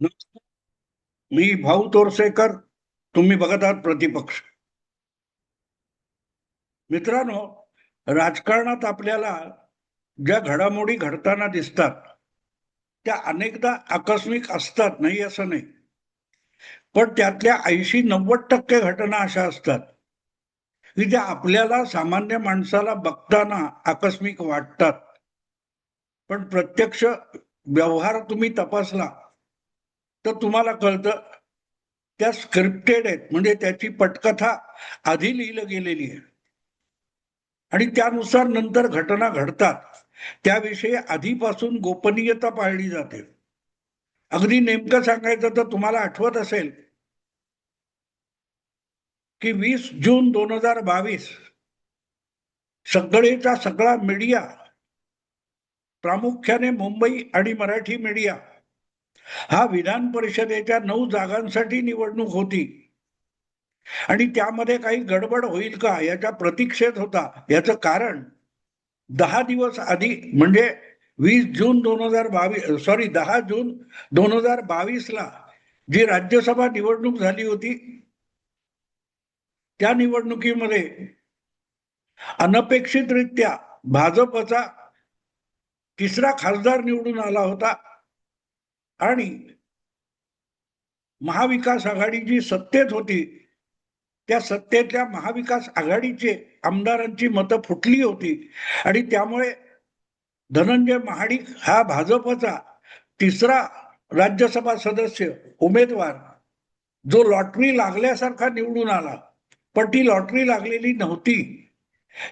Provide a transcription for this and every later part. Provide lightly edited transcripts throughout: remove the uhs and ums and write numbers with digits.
नमस्कार. मी भाऊ तोरसेकर. तुम्ही बघत आहात प्रतिपक्ष. मित्रांनो, राजकारणात आपल्याला ज्या घडामोडी घडताना दिसतात त्या अनेकदा आकस्मिक असतात, नाही असं नाही. पण त्यातल्या 80-90% घटना अशा असतात की ज्या आपल्याला सामान्य माणसाला बघताना आकस्मिक वाटतात, पण प्रत्यक्ष व्यवहार तुम्ही तपासला तर तुम्हाला कळतं त्या स्क्रिप्टेड आहेत. म्हणजे त्याची पटकथा आधी लिहिलं गेलेली आहे आणि त्यानुसार नंतर घटना घडतात. त्याविषयी आधीपासून गोपनीयता पाळली जाते. अगदी नेमकं सांगायचं तर तुम्हाला आठवत असेल की 20 जून 2022 सगळेचा सगळा मीडिया, प्रामुख्याने मुंबई आणि मराठी मीडिया, हा विधान परिषदेच्या 9 जागांसाठी निवडणूक होती आणि त्यामध्ये काही गडबड होईल का याच्या प्रतीक्षेत होता. याचं कारण 10 दिवस आधी, म्हणजे 10 जून 2022 जी राज्यसभा निवडणूक झाली होती त्या निवडणुकीमध्ये अनपेक्षितरित्या भाजपचा तिसरा खासदार निवडून आला होता आणि महाविकास आघाडी जी सत्तेत होती त्या सत्तेतल्या महाविकास आघाडीचे आमदारांची मतं फुटली होती आणि त्यामुळे धनंजय महाडिक हा भाजपचा तिसरा राज्यसभा सदस्य उमेदवार, जो लॉटरी लागल्यासारखा निवडून आला, पण ती लॉटरी लागलेली नव्हती.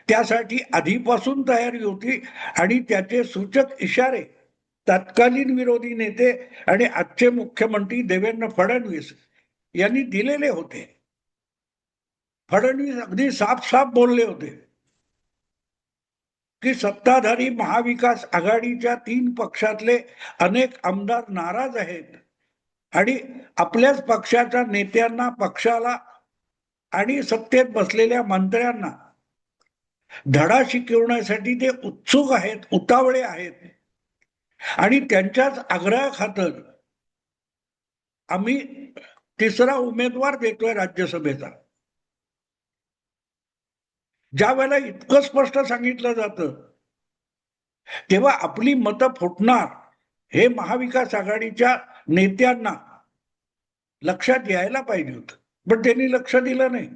त्यासाठी आधीपासून तयारी होती आणि त्याचे सूचक इशारे तत्कालीन विरोधी नेते आणि आजचे मुख्यमंत्री देवेंद्र फडणवीस यांनी दिलेले होते. फडणवीस अगदी साफ बोलले होते की सत्ताधारी महाविकास आघाडीच्या 3 पक्षातले अनेक आमदार नाराज आहेत आणि आपल्याच पक्षाच्या नेत्यांना, पक्षाला आणि सत्तेत बसलेल्या मंत्र्यांना धडा शिकवण्यासाठी ते उत्सुक आहेत, उतावळे आहेत आणि त्यांच्याच आग्रहाखातर आम्ही तिसरा उमेदवार देतोय राज्यसभेचा. ज्या वेळेला इतकं स्पष्ट सांगितलं जातं तेव्हा आपली मतं फुटणार हे महाविकास आघाडीच्या नेत्यांना लक्षात यायला पाहिजे होतं, पण त्यांनी लक्ष दिलं नाही.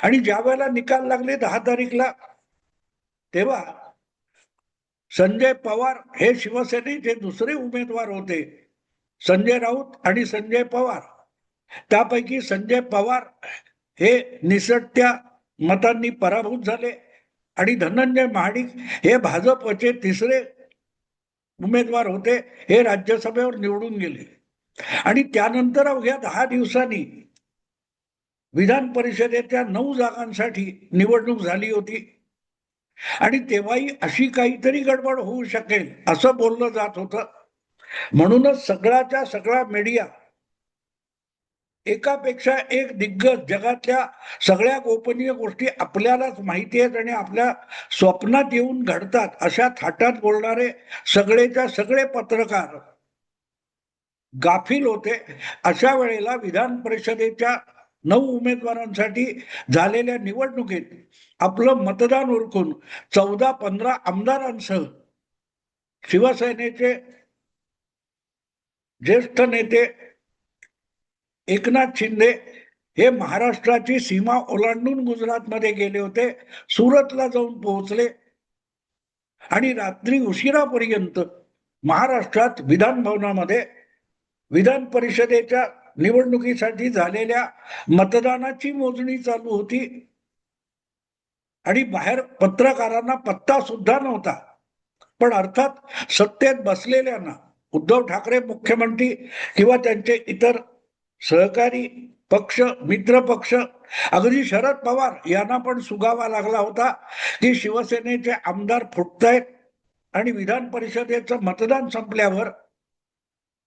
आणि ज्या वेळेला निकाल लागले 10 तारीखला, तेव्हा संजय पवार हे शिवसेनेचे दुसरे उमेदवार होते. संजय राऊत आणि संजय पवार, त्यापैकी संजय पवार हे निसटत्या मतांनी पराभूत झाले आणि धनंजय महाडिक हे भाजपचे तिसरे उमेदवार होते, हे राज्यसभेवर निवडून गेले. आणि त्यानंतर अवघ्या 10 दिवसांनी विधान परिषदेच्या 9 जागांसाठी निवडणूक झाली होती आणि तेव्हाही अशी काहीतरी गडबड होऊ शकेल असं बोललं जात होतं. म्हणूनच सगळ्याच्या सगळा मीडिया एकापेक्षा एक दिग्गज, जगातल्या सगळ्या गोपनीय गोष्टी आपल्यालाच माहिती आहेत आणि आपल्या स्वप्नात येऊन घडतात अशा थाटात बोलणारे सगळेच्या सगळे पत्रकार गाफील होते. अशा वेळेला विधान परिषदेच्या 9 उमेदवारांसाठी झालेल्या निवडणुकीत आपलं मतदान उरकून 14-15 आमदारांसह शिवसेनेचे ज्येष्ठ नेते एकनाथ शिंदे हे महाराष्ट्राची सीमा ओलांडून गुजरातमध्ये गेले होते. सुरतला जाऊन पोहोचले आणि रात्री उशिरापर्यंत महाराष्ट्रात विधान भवनामध्ये विधान परिषदेच्या निवडणुकीसाठी झालेल्या मतदानाची मोजणी चालू होती आणि बाहेर पत्रकारांना पत्ता सुद्धा नव्हता. पण अर्थात सत्तेत बसलेल्यांना, उद्धव ठाकरे मुख्यमंत्री किंवा त्यांचे इतर सहकारी पक्ष, मित्र पक्ष, अगदी शरद पवार यांना पण सुगावा लागला होता की शिवसेनेचे आमदार फुटतायत आणि विधान परिषदेचं मतदान संपल्यावर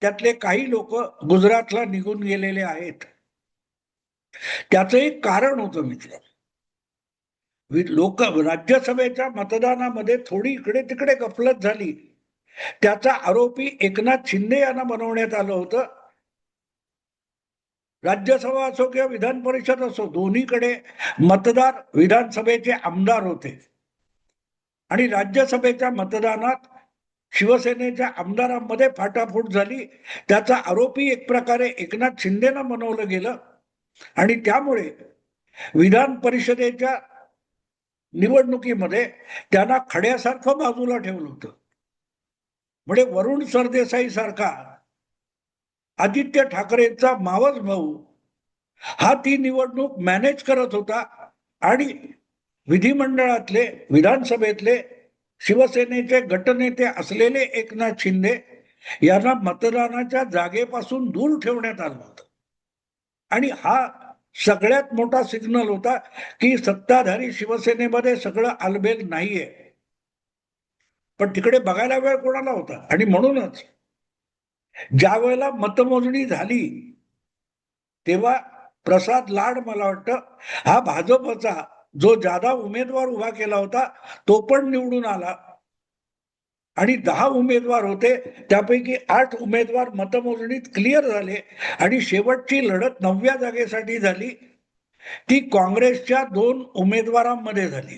त्यातले काही लोक गुजरातला निघून गेलेले आहेत. त्याचं एक कारण होतं मित्र. लोक राज्यसभेच्या मतदानामध्ये थोडी इकडे तिकडे गफलत झाली, त्याचा आरोपी एकनाथ शिंदे यांना बनवण्यात आलं होतं राज्यसभा असो किंवा विधान परिषद असो, दोन्हीकडे मतदार विधानसभेचे आमदार होते आणि राज्यसभेच्या मतदानात शिवसेनेच्या आमदारांमध्ये फाटाफूट झाली. त्याचा आरोपी एक प्रकारे एकनाथ शिंदेना बनवलं गेलं आणि त्यामुळे विधान परिषदेच्या निवडणुकीमध्ये त्यांना खड्यासारखं बाजूला ठेवलं होतं. म्हणजे वरुण सरदेसाई सारखा आदित्य ठाकरेंचा मावस भाऊ हा ती निवडणूक मॅनेज करत होता आणि विधिमंडळातले विधानसभेतले शिवसेनेचे गटनेते असलेले एकनाथ शिंदे यांना मतदानाच्या जागेपासून दूर ठेवण्यात आलं होतं. आणि हा सगळ्यात मोठा सिग्नल होता की सत्ताधारी शिवसेनेमध्ये सगळं आलबेल नाहीये. पण तिकडे बघायला वेळ कोणाला होता. आणि म्हणूनच ज्या वेळेला मतमोजणी झाली तेव्हा प्रसाद लाड, मला वाटतं, हा भाजपचा जो जादा उमेदवार उभा केला होता तो पण निवडून आला आणि 10 उमेदवार होते, त्यापैकी 8 उमेदवार मतमोजणीत क्लिअर झाले आणि शेवटची लढत 9व्या जागेसाठी झाली. ती काँग्रेसच्या 2 उमेदवारांमध्ये झाली.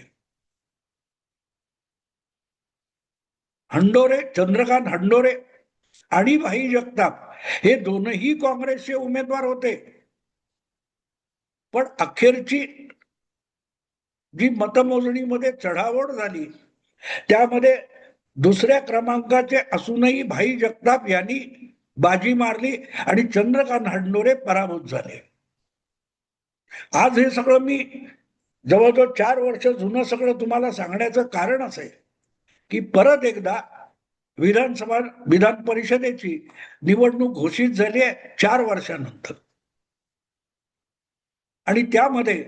हंडोरे, चंद्रकांत हंडोरे आणि भाई जगताप हे दोनही काँग्रेसचे उमेदवार होते. पण अखेरची जी मतमोजणीमध्ये चढाओढ झाली त्यामध्ये दुसऱ्या क्रमांकाचे असूनही भाई जगताप यांनी बाजी मारली आणि चंद्रकांत हंडोरे पराभूत झाले. आज हे सगळं मी जवळजवळ 4 वर्ष जुनं सगळं तुम्हाला सांगण्याचं कारण असं आहे की परत एकदा विधान परिषदेची निवडणूक घोषित झाली आहे 4 वर्षानंतर. आणि त्यामध्ये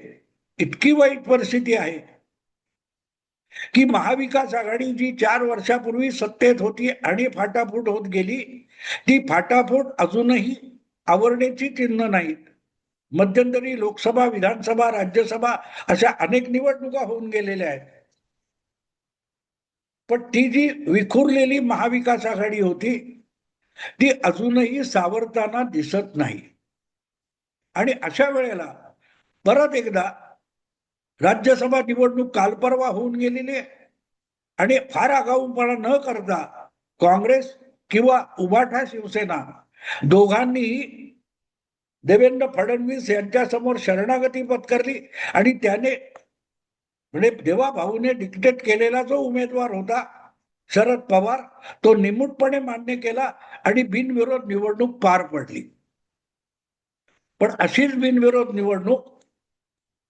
इतकी वाईट परिस्थिती आहे की महाविकास आघाडी जी 4 वर्षापूर्वी सत्तेत होती आणि फाटाफूट होत गेली, ती फाटाफूट अजूनही आवरण्याची चिन्ह नाहीत. मध्यंतरी लोकसभा, विधानसभा, राज्यसभा अशा अनेक निवडणुका होऊन गेलेल्या आहेत. पण ती जी विखुरलेली महाविकास आघाडी होती ती अजूनही सावरताना दिसत नाही. आणि अशा वेळेला परत एकदा राज्यसभा निवडणूक काल परवा होऊन गेलेली आहे आणि फार आगाऊपणा न करता काँग्रेस किंवा उभाठा शिवसेना दोघांनीही देवेंद्र फडणवीस यांच्यासमोर शरणागती पत्करली आणि त्याने म्हणजे देवाभाऊने डिक्टेट केलेला जो उमेदवार होता शरद पवार तो निमूटपणे मान्य केला आणि बिनविरोध निवडणूक पार पडली. पण अशीच बिनविरोध निवडणूक,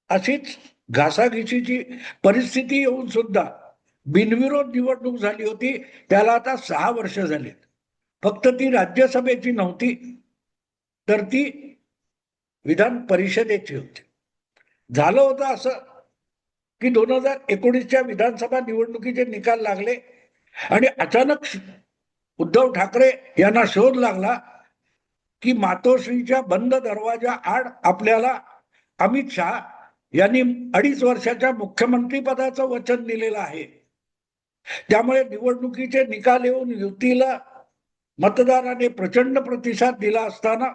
अशीच घासाघिशीची परिस्थिती येऊन सुद्धा बिनविरोध निवडणूक झाली होती. त्याला आता 6 वर्ष झालीत. फक्त ती राज्यसभेची नव्हती तर ती विधान परिषदेची होती. झालं होतं असं की 2019च्या विधानसभा निवडणुकीचे निकाल लागले आणि अचानक उद्धव ठाकरे यांना शोध लागला की मातोश्रीच्या बंद दरवाजा आड आपल्याला अमित शहा यांनी 2.5 वर्षाच्या मुख्यमंत्री पदाचं वचन दिलेलं आहे. त्यामुळे निवडणुकीचे निकाल येऊन युतीला मतदाराने प्रचंड प्रतिसाद दिला असताना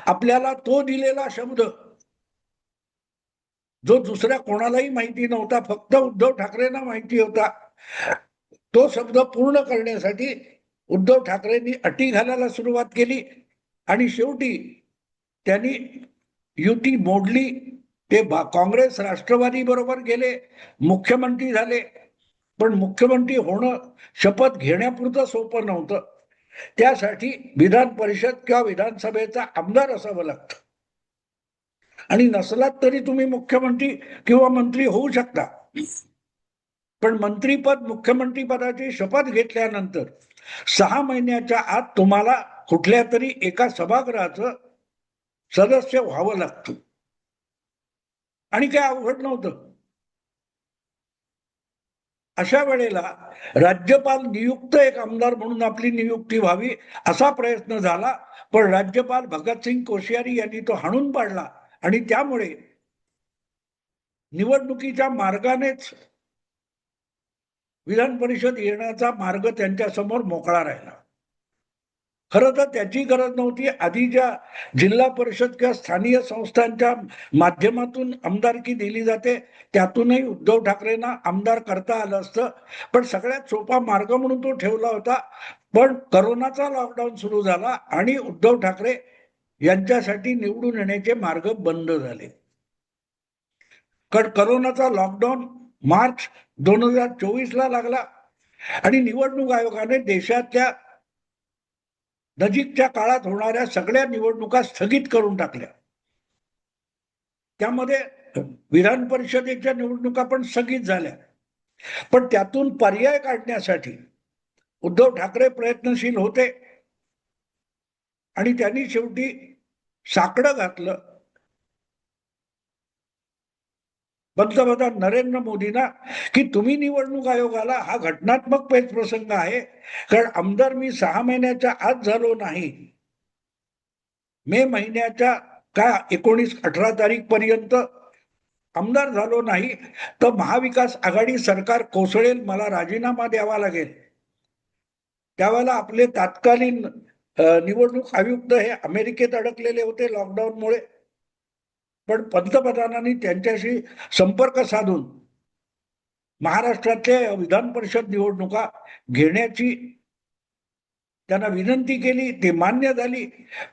आपल्याला तो दिलेला शब्द जो दुसऱ्या कोणालाही माहिती नव्हता, फक्त उद्धव ठाकरेंना माहिती होता, तो शब्द पूर्ण करण्यासाठी उद्धव ठाकरेंनी अटी घालायला सुरुवात केली आणि शेवटी त्यांनी युती मोडली. ते काँग्रेस राष्ट्रवादी बरोबर गेले, मुख्यमंत्री झाले. पण मुख्यमंत्री होणं शपथ घेण्यापुरतं सोपं नव्हतं. त्यासाठी विधान परिषद किंवा विधानसभेचा आमदार असावं लागतं आणि नसलात तरी तुम्ही मुख्यमंत्री किंवा मंत्री होऊ शकता. पण मंत्रीपद, मुख्यमंत्री पदाची शपथ घेतल्यानंतर 6 महिन्याच्या आत तुम्हाला कुठल्या तरी एका सभागृहाचं सदस्य व्हावं लागतं आणि काय अवघड नव्हतं. अशा वेळेला राज्यपाल नियुक्त एक आमदार म्हणून आपली नियुक्ती व्हावी असा प्रयत्न झाला, पण राज्यपाल भगतसिंग कोश्यारी यांनी तो हाणून पाडला आणि त्यामुळे निवडणुकीच्या मार्गानेच विधान परिषद येण्याचा मार्ग त्यांच्या समोर मोकळा राहिला. खरं तर त्याची गरज नव्हती. आधी ज्या जिल्हा परिषद किंवा स्थानिक संस्थांच्या माध्यमातून आमदारकी दिली जाते त्यातूनही उद्धव ठाकरेंना आमदार करता आलं असतं, पण सगळ्यात सोपा मार्ग म्हणून तो ठेवला होता. पण करोनाचा लॉकडाऊन सुरू झाला आणि उद्धव ठाकरे यांच्यासाठी निवडून येण्याचे मार्ग बंद झाले. कारण करोनाचा लॉकडाऊन मार्च 2024 ला लागला आणि निवडणूक आयोगाने देशातल्या नजीकच्या काळात होणाऱ्या सगळ्या निवडणुका स्थगित करून टाकल्या. त्यामध्ये विधान परिषदेच्या निवडणुका पण स्थगित झाल्या. पण त्यातून पर्याय काढण्यासाठी उद्धव ठाकरे प्रयत्नशील होते आणि त्यांनी शेवटी साकडं घातलं पंतप्रधान नरेंद्र मोदींना की तुम्ही निवडणूक आयोगाला, हा घटनात्मक प्रसंग आहे, कारण आमदार मी 6 महिन्याच्या आत झालो नाही, मे महिन्याच्या काय 19-18 तारीख पर्यंत आमदार झालो नाही तर महाविकास आघाडी सरकार कोसळेल, मला राजीनामा द्यावा लागेल. त्यावेळेला आपले तत्कालीन निवडणूक आयुक्त हे अमेरिकेत अडकलेले होते लॉकडाऊनमुळे, पण पंतप्रधानांनी त्यांच्याशी संपर्क साधून महाराष्ट्रातल्या विधान परिषद निवडणुका घेण्याची त्यांना विनंती केली, ते मान्य झाली.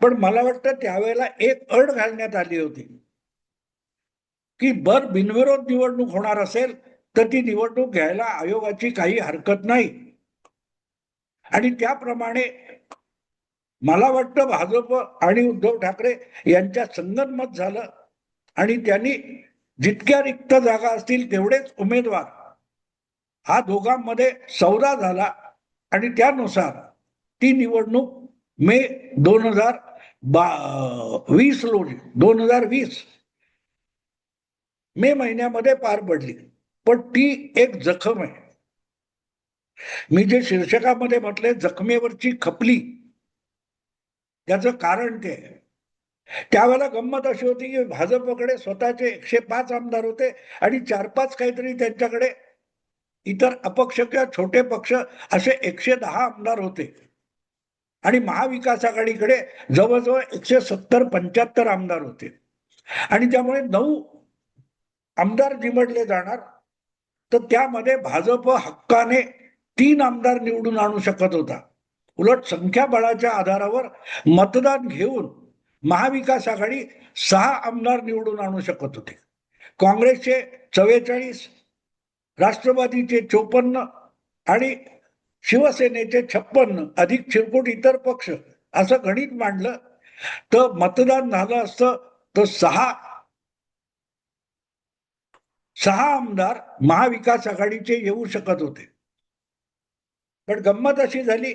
पण मला वाटतं त्यावेळेला एक अट घालण्यात आली होती की बिनविरोध निवडणूक होणार असेल तर ती निवडणूक घ्यायला आयोगाची काही हरकत नाही. आणि त्याप्रमाणे मला वाटतं भाजप आणि उद्धव ठाकरे यांच्या संगनमत झालं आणि त्यांनी जितक्या रिक्त जागा असतील तेवढेच उमेदवार हा दोघांमध्ये सौदा झाला आणि त्यानुसार ती निवडणूक मे 2020 रोजी 2020 मे महिन्यामध्ये पार पडली. पण ती एक जखम आहे. मी जे शीर्षकामध्ये म्हटले जखमेवरची खपली, त्याचं कारण ते त्यावेळेला गंमत अशी होती की भाजपकडे स्वतःचे 105 आमदार होते आणि 4-5 काहीतरी त्यांच्याकडे इतर अपक्ष किंवा छोटे पक्ष असे 110 आमदार होते आणि महाविकास आघाडीकडे जवळजवळ 170-75 आमदार होते आणि त्यामुळे 9 आमदार निवडले जाणार. तर त्यामध्ये भाजप हक्काने 3 आमदार निवडून आणू शकत होता. उलट संख्याबळाच्या आधारावर मतदान घेऊन महाविकास आघाडी 6 आमदार निवडून आणू शकत होते. काँग्रेसचे 44, राष्ट्रवादीचे 54 आणि शिवसेनेचे 56 अधिक चिरकुट इतर पक्ष असं गणित मांडलं तर मतदान झालं असतं तर 6 आमदार महाविकास आघाडीचे येऊ शकत होते. पण गंमत अशी झाली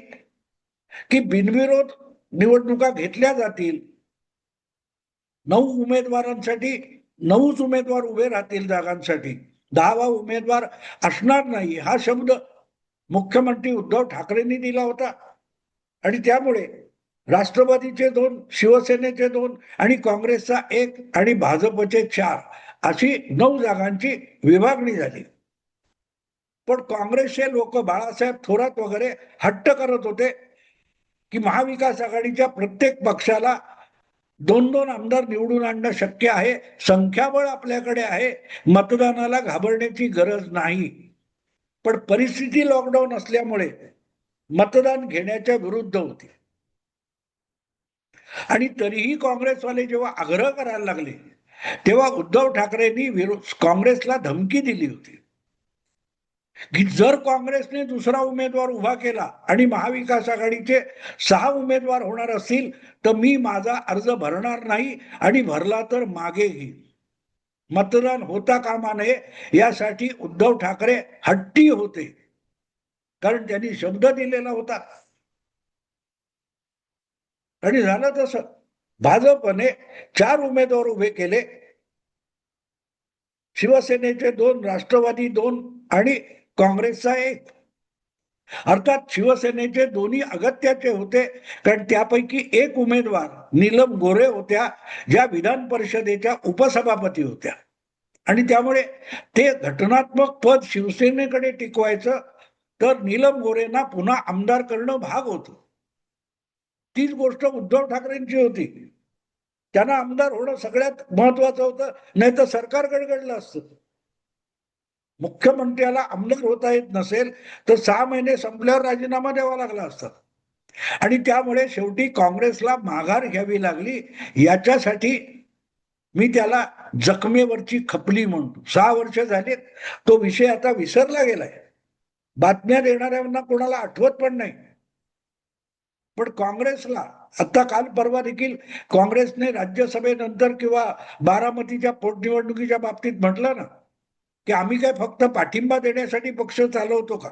की बिनविरोध निवडणुका घेतल्या जातील, 9 उमेदवारांसाठी 9च उमेदवार उभे राहतील जागांसाठी, 10वा उमेदवार असणार नाही हा शब्द मुख्यमंत्री उद्धव ठाकरेंनी दिला होता आणि त्यामुळे राष्ट्रवादीचे 2, शिवसेनेचे 2 आणि काँग्रेसचा 1 आणि भाजपचे 4 अशी 9 जागांची विभागणी झाली. पण काँग्रेसचे लोक बाळासाहेब थोरात वगैरे हट्ट करत होते की महाविकास आघाडीच्या प्रत्येक पक्षाला 2-2 आमदार निवडून आणणं शक्य आहे, संख्याबळ आपल्याकडे आहे, मतदानाला घाबरण्याची गरज नाही. पण परिस्थिती लॉकडाऊन असल्यामुळे मतदान घेण्याच्या विरुद्ध होती आणि तरीही काँग्रेसवाले जेव्हा आग्रह करायला लागले तेव्हा उद्धव ठाकरेंनी काँग्रेसला धमकी दिली होती की जर काँग्रेसने दुसरा उमेदवार उभा केला आणि महाविकास आघाडीचे 6 उमेदवार होणार असतील तर मी माझा अर्ज भरणार नाही आणि भरला तर मागे घेईन. मतदान होता कामा नये यासाठी उद्धव ठाकरे हट्टी होते, कारण त्यांनी शब्द दिलेला होता. आणि झालं तसं, भाजपने 4 उमेदवार उभे केले, शिवसेनेचे 2, राष्ट्रवादी 2 आणि काँग्रेसचा 1. अर्थात शिवसेनेचे दोन्ही अगत्याचे होते, कारण त्यापैकी एक उमेदवार नीलम गोरे होत्या, ज्या विधान परिषदेच्या उपसभापती होत्या आणि त्यामुळे ते घटनात्मक पद शिवसेनेकडे टिकवायचं तर नीलम गोरेंना पुन्हा आमदार करणं भाग होतं. तीच गोष्ट उद्धव ठाकरेंची होती. त्यांना आमदार होणं सगळ्यात महत्वाचं होतं, नाही तर सरकार गडगडलं असतं. मुख्यमंत्र्याला आमदार होता येत नसेल तर 6 महिने संपल्यावर राजीनामा द्यावा लागला असता. आणि त्यामुळे शेवटी काँग्रेसला माघार घ्यावी लागली. याच्यासाठी मी त्याला जखमेवरची खपली म्हणतो. 6 वर्ष झाले, तो विषय आता विसरला गेलाय. बातम्या देणाऱ्यांना कोणाला आठवत पण नाही. पण काँग्रेसला आता काल परवा देखील काँग्रेसने राज्यसभेनंतर किंवा बारामतीच्या पोटनिवडणुकीच्या बाबतीत म्हटलं ना की आम्ही काय फक्त पाठिंबा देण्यासाठी पक्ष चालवतो का.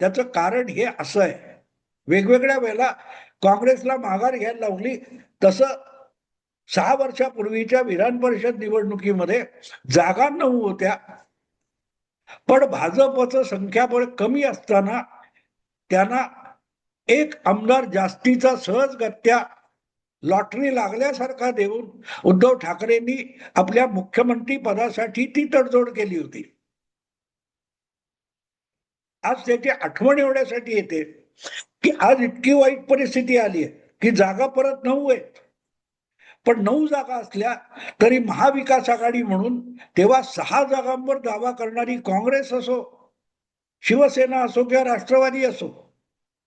त्याचं कारण हे असं आहे, वेगवेगळ्या वेळेला काँग्रेसला माघार घ्यायला लावली. तसं 6 वर्षापूर्वीच्या विधान परिषद निवडणुकीमध्ये जागा 9 होत्या, पण भाजपचं संख्याबळ कमी असताना त्यांना एक आमदार जास्तीचा सहजगत्या लॉटरी लागल्यासारखा देऊन उद्धव ठाकरेंनी आपल्या मुख्यमंत्री पदासाठी ती तडजोड केली होती. आज त्याची आठवण एवढ्यासाठी येते की आज इतकी वाईट परिस्थिती आली आहे की जागा परत 9 आहेत. पण 9 जागा असल्या तरी महाविकास आघाडी म्हणून तेव्हा 6 जागांवर दावा करणारी काँग्रेस असो, शिवसेना असो किंवा राष्ट्रवादी असो,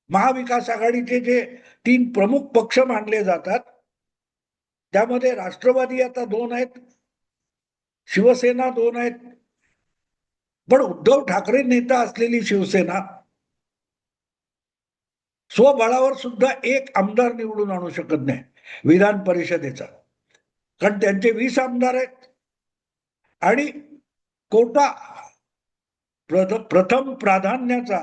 महाविकास आघाडीचे जे 3 प्रमुख पक्ष मानले जातात त्यामध्ये राष्ट्रवादी आता 2 आहेत, शिवसेना 2 आहेत. पण उद्धव ठाकरे नेता असलेली शिवसेना स्वबळावर सुद्धा एक आमदार निवडून आणू शकत नाही विधान परिषदेचा, कारण त्यांचे 20 आमदार आहेत आणि कोटा प्रथम प्राधान्याचा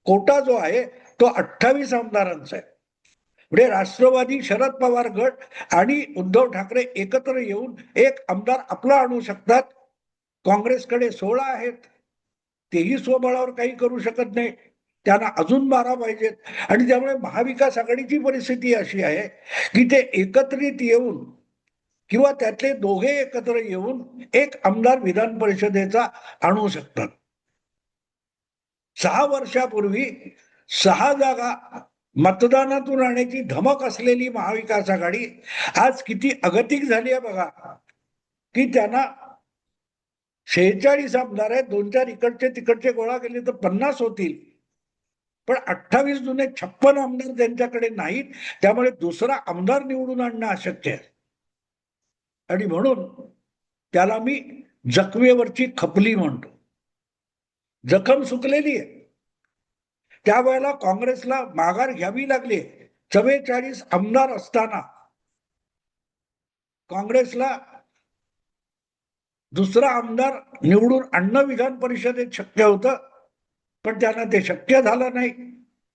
कोटा जो आहे तो 28 आमदारांचा आहे. म्हणजे राष्ट्रवादी, शरद पवार गट आणि उद्धव ठाकरे एकत्र येऊन एक आमदार आपला आणू शकतात. काँग्रेसकडे 16 आहेत, तेही स्वबळावर काही करू शकत नाही, त्यांना अजून 12 पाहिजेत. आणि त्यामुळे महाविकास आघाडीची परिस्थिती अशी आहे की ते एकत्रित येऊन किंवा त्यातले दोघे एकत्र येऊन एक आमदार विधान परिषदेचा आणू शकतात. 6 वर्षापूर्वी 6 जागा मतदानातून आणण्याची धमक असलेली महाविकास आघाडी आज किती अगतिक झाली आहे बघा, की त्यांना 46 आमदार आहेत, 2-4 इकडचे तिकडचे गोळा केले तर 50 होतील, पण 28 जुने 56 आमदार त्यांच्याकडे नाहीत. त्यामुळे दुसरा आमदार निवडून आणणं अशक्य आहे. आणि म्हणून त्याला मी जखमेवरची खपली म्हणतो. जखम सुकलेली आहे. त्यावेळेला काँग्रेसला माघार घ्यावी लागली. 44 आमदार असताना काँग्रेसला दुसरा आमदार निवडून आणणं विधान परिषदेत शक्य होतं, पण त्यांना ते शक्य झालं नाही.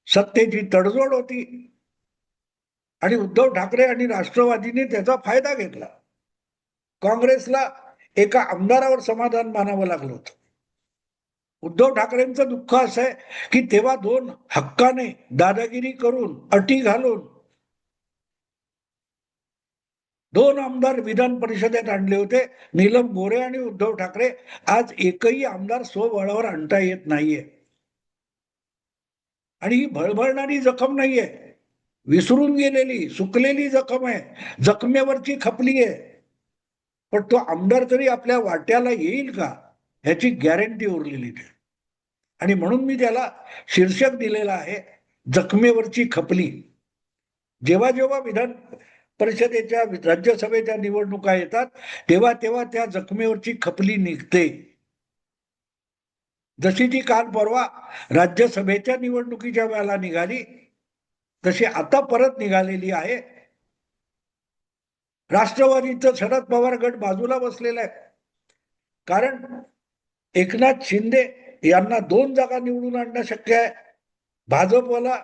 सत्तेची तडजोड होती आणि उद्धव ठाकरे आणि राष्ट्रवादीने त्याचा फायदा घेतला. काँग्रेसला एका आमदारावर समाधान मानावं लागलं होतं. उद्धव ठाकरेंचं दुःख असं आहे की तेव्हा 2 हक्काने दादागिरी करून अटी घालून 2 आमदार विधान परिषदेत आणले होते, नीलम गोरे आणि उद्धव ठाकरे. आज एकही आमदार स्वबळावर आणता येत नाहीये. आणि ही भळभळणारी जखम नाहीये, विसरून गेलेली सुकलेली जखम आहे, जखमेवरची खपली आहे. पण तो आमदार तरी आपल्या वाट्याला येईल का ह्याची गॅरंटी उरलेली नाही. आणि म्हणून मी त्याला शीर्षक दिलेलं आहे, जखमेवरची खपली. जेव्हा जेव्हा विधान परिषदेच्या राज्यसभेच्या निवडणुका येतात तेव्हा तेव्हा त्या जखमेवरची खपली निघते. जशी ती काल परवा राज्यसभेच्या निवडणुकीच्या वेळेला निघाली तशी आता परत निघालेली आहे. राष्ट्रवादीचं शरद पवार गट बाजूला बसलेला आहे, कारण एकनाथ शिंदे यांना 2 जागा निवडून आणणं शक्य आहे, भाजपला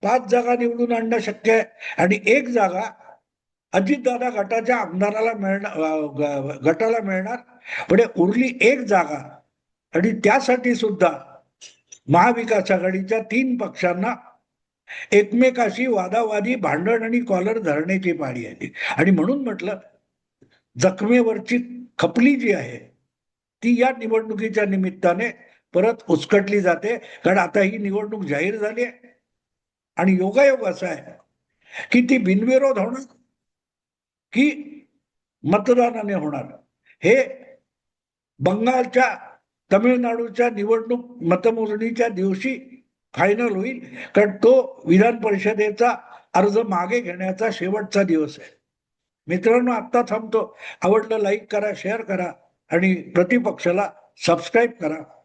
5 जागा निवडून आणणं शक्य आहे आणि 1 जागा अजितदादा गटाच्या आमदाराला गटाला मिळणार. पुढे उरली 1 जागा आणि त्यासाठी सुद्धा महाविकास आघाडीच्या 3 पक्षांना एकमेकाशी वादावादी भांडण आणि कॉलर धरण्याची पाळी आली. आणि म्हणून म्हटलं जखमेवरची खपली जी आहे ती या निवडणुकीच्या निमित्ताने परत उचकटली जाते, कारण आता ही निवडणूक जाहीर झाली आहे आणि योगायोग असा आहे की ती बिनविरोध होणार की मतदानाने होणार हे बंगालच्या तमिळनाडूच्या निवडणूक मतमोजणीच्या दिवशी फायनल होईल, कारण तो विधान परिषदेचा अर्ज मागे घेण्याचा शेवटचा दिवस आहे. मित्रांनो, आता थांबतो. आवडलं लाईक करा, शेअर करा आणि प्रतिपक्षाला सबस्क्राईब करा.